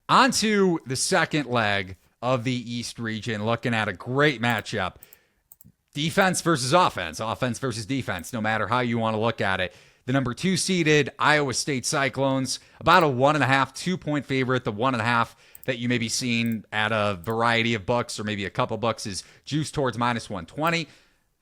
On to the second leg of the East region, looking at a great matchup. Defense versus offense, offense versus defense, no matter how you want to look at it. The number 2 seeded Iowa State Cyclones, about a 1.5, 2-point favorite. The 1.5 that you may be seeing at a variety of books or maybe a couple books is juiced towards -120.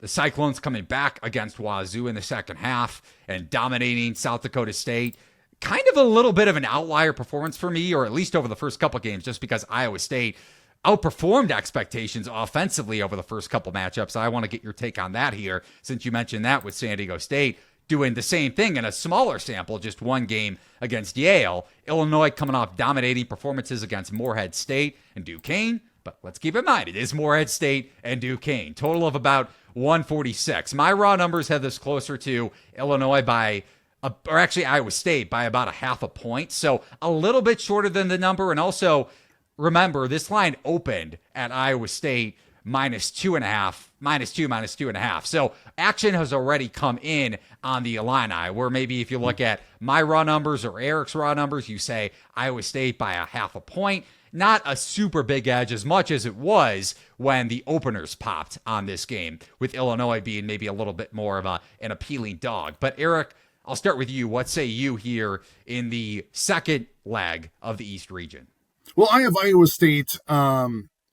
The Cyclones coming back against Wazoo in the second half and dominating South Dakota State. Kind of a little bit of an outlier performance for me, or at least over the first couple games, just because Iowa State outperformed expectations offensively over the first couple matchups. I want to get your take on that here, since you mentioned that with San Diego State doing the same thing in a smaller sample, just one game against Yale. Illinois coming off dominating performances against Morehead State and Duquesne. But let's keep in mind, it is Morehead State and Duquesne. Total of about 146. My raw numbers have this closer to Illinois by, or actually Iowa State by about a 0.5 point. So a little bit shorter than the number. And also, remember, this line opened at Iowa State -2.5, -2.5. So action has already come in on the Illini, where maybe if you look at my raw numbers or Eric's raw numbers, you say Iowa State by a 0.5 point. Not a super big edge as much as it was when the openers popped on this game, with Illinois being maybe a little bit more of an appealing dog. But Eric, I'll start with you. What say you here in the second leg of the East region? Well, I have Iowa State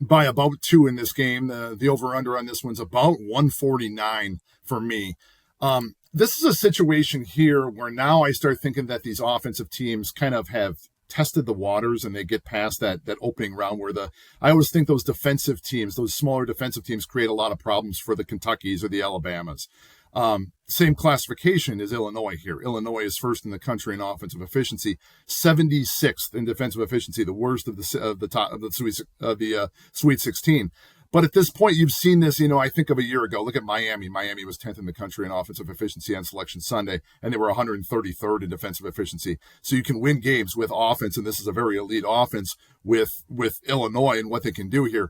by about 2 in this game. The over-under on this one's about 149 for me. This is a situation here where now I start thinking that these offensive teams kind of have tested the waters and they get past that opening round where I always think those defensive teams, those smaller defensive teams, create a lot of problems for the Kentuckys or the Alabamas. Same classification as Illinois here. Illinois is first in the country in offensive efficiency, 76th in defensive efficiency, the worst of the Sweet 16. But at this point, you've seen this, I think of a year ago. Look at Miami. Miami was 10th in the country in offensive efficiency on Selection Sunday, and they were 133rd in defensive efficiency. So you can win games with offense, and this is a very elite offense with Illinois and what they can do here.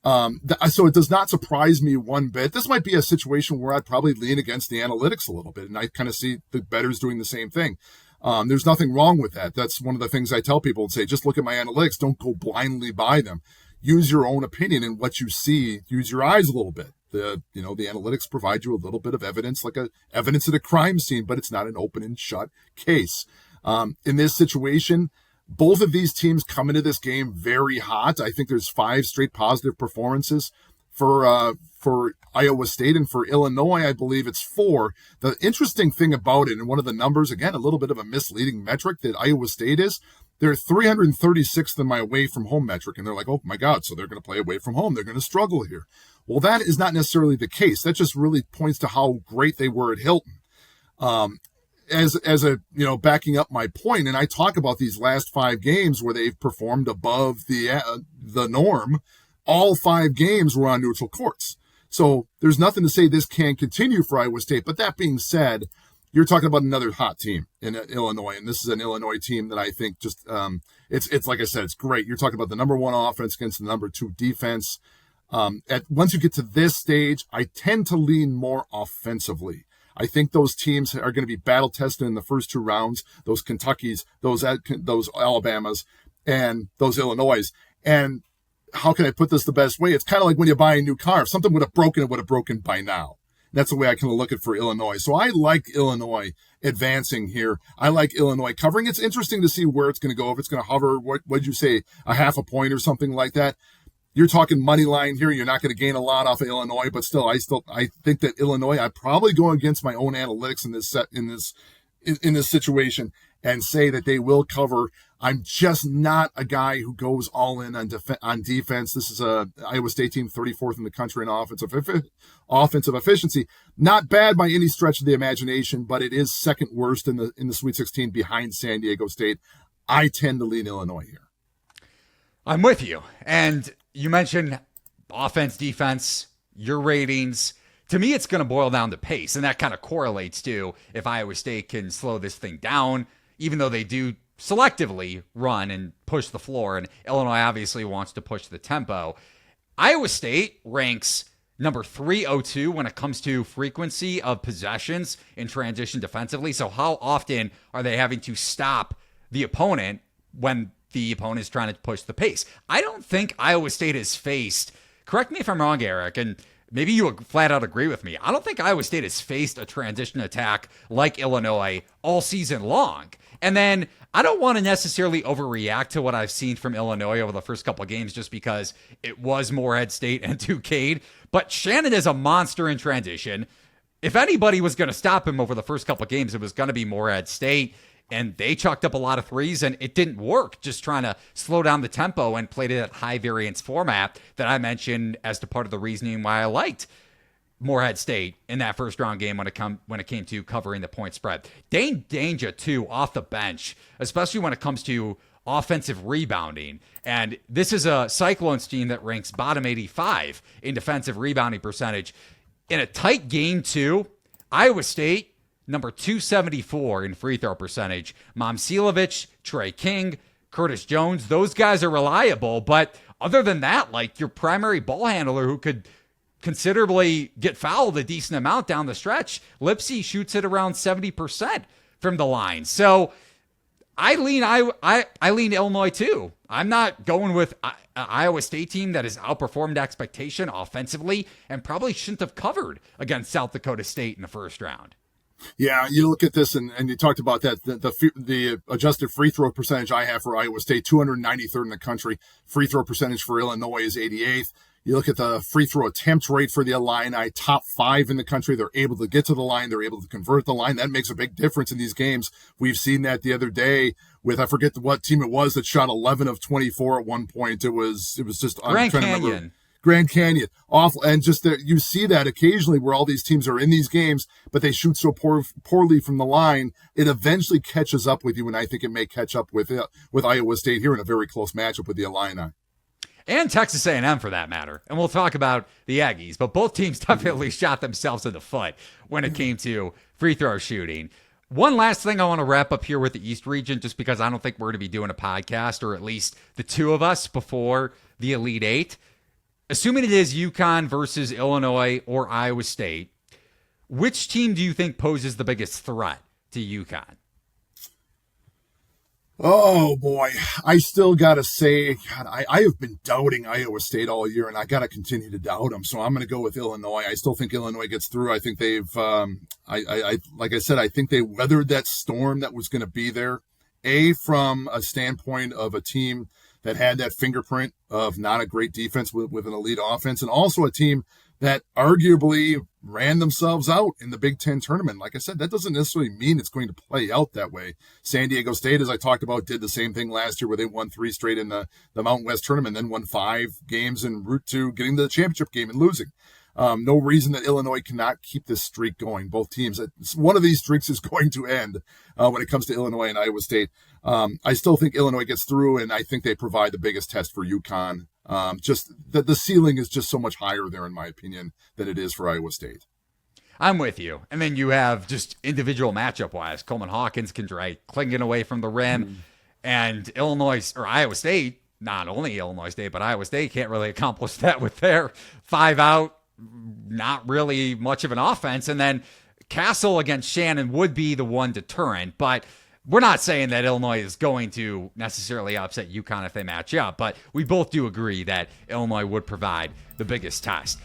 So it does not surprise me one bit. This might be a situation where I'd probably lean against the analytics a little bit, and I kind of see the bettors doing the same thing. There's nothing wrong with that. That's one of the things I tell people and say, just look at my analytics. Don't go blindly by them. Use your own opinion in what you see. Use your eyes a little bit. The analytics provide you a little bit of evidence, like evidence at a crime scene, but it's not an open and shut case. In this situation, both of these teams come into this game very hot. I think there's 5 straight positive performances for Iowa State, and for Illinois, I believe it's 4. The interesting thing about it, and one of the numbers, again, a little bit of a misleading metric that Iowa State is, they're 336th in my away from home metric, and they're like, oh my God, so they're going to play away from home. They're going to struggle here. Well, that is not necessarily the case. That just really points to how great they were at Hilton. As a, backing up my point, and I talk about these last 5 games where they've performed above the norm. All 5 games were on neutral courts. So there's nothing to say this can't continue for Iowa State. But that being said, you're talking about another hot team in Illinois, and this is an Illinois team that I think just it's like I said, it's great. You're talking about the number 1 offense against the number 2 defense. Once you get to this stage, I tend to lean more offensively. I think those teams are going to be battle tested in the first 2 rounds. Those Kentuckys, those Alabamas, and those Illinois. And how can I put this the best way? It's kind of like when you buy a new car. If something would have broken, it would have broken by now. That's the way I kind of look at it for Illinois. So I like Illinois advancing here. I like Illinois covering. It's interesting to see where it's going to go. If it's going to hover, what'd you say, a 0.5 point or something like that? You're talking money line here. You're not going to gain a lot off of Illinois, but still, I think that Illinois, I'd probably go against my own analytics in this situation and say that they will cover. I'm just not a guy who goes all in on defense. This is a Iowa State team, 34th in the country in offensive efficiency. Not bad by any stretch of the imagination, but it is second worst in the Sweet 16 behind San Diego State. I tend to lean Illinois here. I'm with you. And you mentioned offense, defense, your ratings. To me, it's going to boil down to pace, and that kind of correlates to if Iowa State can slow this thing down, even though they do selectively run and push the floor, and Illinois obviously wants to push the tempo. Iowa State ranks number 302 when it comes to frequency of possessions in transition defensively. So how often are they having to stop the opponent when the opponent's trying to push the pace. I don't think Iowa State has faced, correct me if I'm wrong, Eric, and maybe you would flat out agree with me. I don't think Iowa State has faced a transition attack like Illinois all season long. And then I don't want to necessarily overreact to what I've seen from Illinois over the first couple of games just because it was Morehead State and Duquesne. But Shannon is a monster in transition. If anybody was going to stop him over the first couple of games, it was going to be Morehead State. And they chucked up a lot of threes, and it didn't work just trying to slow down the tempo and play to that high variance format that I mentioned as to part of the reasoning why I liked Morehead State in that first round game when it came to covering the point spread. Dane Danger, too, off the bench, especially when it comes to offensive rebounding. And this is a Cyclones team that ranks bottom 85 in defensive rebounding percentage. In a tight game, too, Iowa State, number 274 in free throw percentage. Momcilovic, Trey King, Curtis Jones, those guys are reliable. But other than that, like your primary ball handler who could considerably get fouled a decent amount down the stretch, Lipsy shoots it around 70% from the line. So I lean Illinois too. I'm not going with an Iowa State team that has outperformed expectation offensively and probably shouldn't have covered against South Dakota State in the first round. Yeah, you look at this, and you talked about that. The adjusted free throw percentage I have for Iowa State, 293rd in the country. Free throw percentage for Illinois is 88th. You look at the free throw attempt rate for the Illini, top 5 in the country. They're able to get to the line. They're able to convert the line. That makes a big difference in these games. We've seen that the other day with, I forget what team it was that shot 11 of 24 at one point. It was just Grand Canyon. Grand Canyon, awful, and just you see that occasionally where all these teams are in these games, but they shoot so poorly from the line, it eventually catches up with you, and I think it may catch up with Iowa State here in a very close matchup with the Illini. And Texas A&M for that matter. And we'll talk about the Aggies, but both teams definitely shot themselves in the foot when it came to free throw shooting. One last thing I want to wrap up here with the East region, just because I don't think we're going to be doing a podcast, or at least the two of us, before the Elite Eight. Assuming it is UConn versus Illinois or Iowa State, which team do you think poses the biggest threat to UConn? Oh, boy. I still got to say, God, I have been doubting Iowa State all year, and I got to continue to doubt them. So I'm going to go with Illinois. I still think Illinois gets through. I think they've, like I said, I think they weathered that storm that was going to be there. From a standpoint of a team that had that fingerprint of not a great defense with an elite offense, and also a team that arguably ran themselves out in the Big Ten tournament. Like I said, that doesn't necessarily mean it's going to play out that way. San Diego State, as I talked about, did the same thing last year where they won 3 straight in the Mountain West tournament, then won 5 games en route to getting to the championship game and losing. No reason that Illinois cannot keep this streak going. Both teams, one of these streaks is going to end when it comes to Illinois and Iowa State. I still think Illinois gets through, and I think they provide the biggest test for UConn. Just the ceiling is just so much higher there, in my opinion, than it is for Iowa State. I'm with you. And then you have just individual matchup-wise. Coleman Hawkins can drive clinging away from the rim. And Illinois, or Iowa State, not only Illinois State, but Iowa State can't really accomplish that with their 5-out, not really much of an offense. And then Castle against Shannon would be the one deterrent. But we're not saying that Illinois is going to necessarily upset UConn if they match up. But we both do agree that Illinois would provide the biggest test.